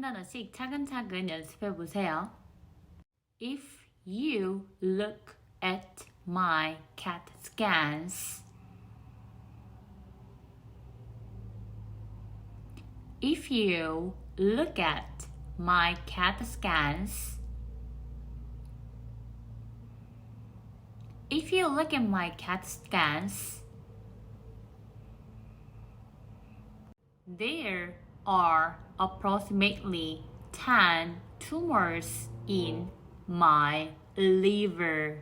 한 단어씩 차근차근 연습해 보세요. If you look at my CAT scans, if you look at my CAT scans, if you look at my CAT scans, there are approximately 10 tumors in my liver.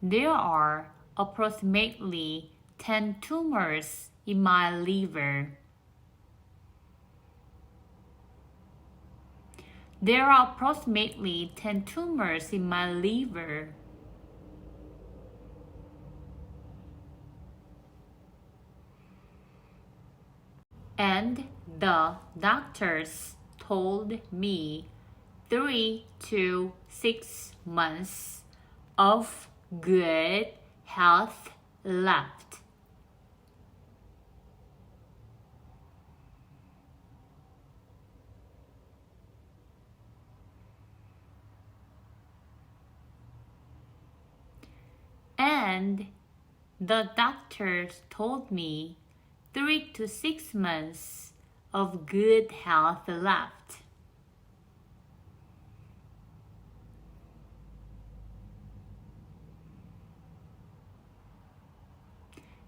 There are approximately 10 tumors in my liver. There are approximately 10 tumors in my liver. And the doctors told me 3 to 6 months of good health left. And the doctors told me 3 to 6 months of good health left.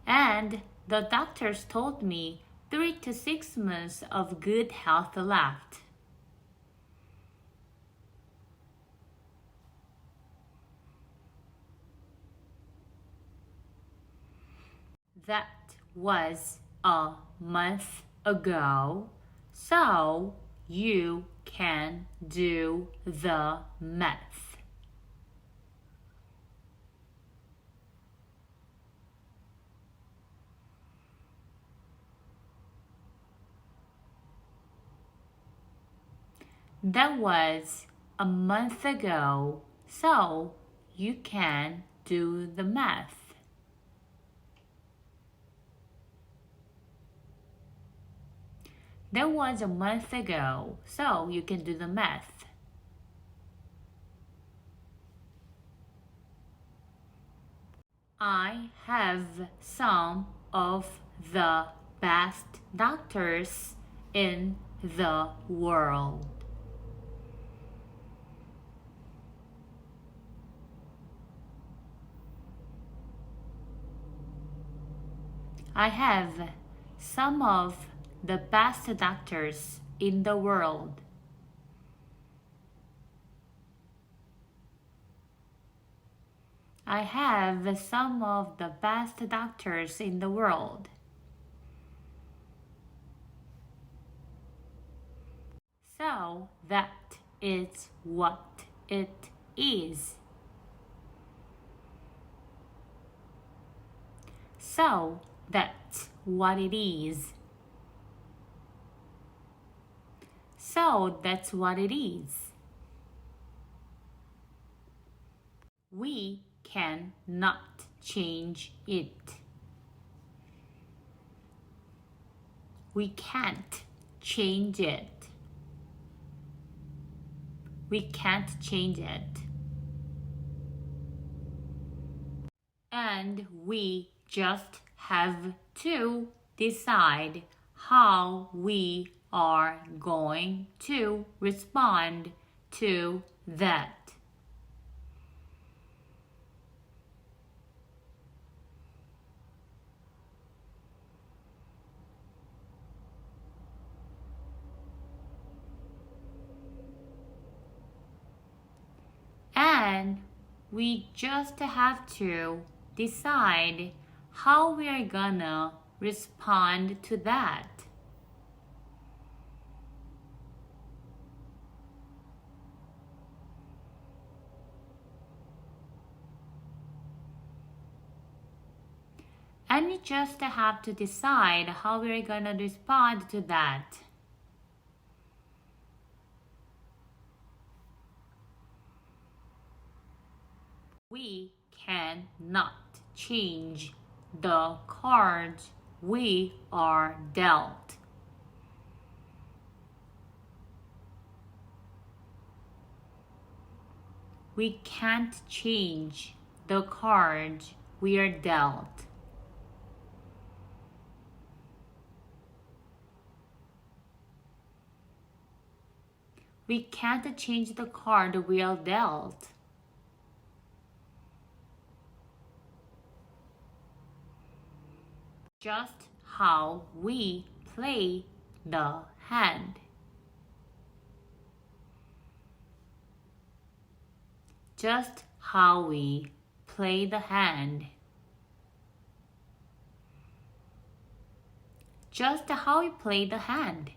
And the doctors told me 3 to 6 months of good health left. That was a month ago, so you can do the math. That was a month ago, so you can do the math. That was a month ago, so you can do the math. I have some of the best doctors in the world. I have some of the best doctors in the world. I have some of the best doctors in the world. So that is what it is. So that's what it is. So that's what it is. We cannot change it. We can't change it. We can't change it. And we just have to decide how we are going to respond to that. And we just have to decide how we are gonna respond to that. And we just have to decide how we're gonna respond to that. We cannot change the cards we are dealt. We can't change the cards we are dealt. We can't change the card we are dealt. Just how we play the hand. Just how we play the hand. Just how we play the hand.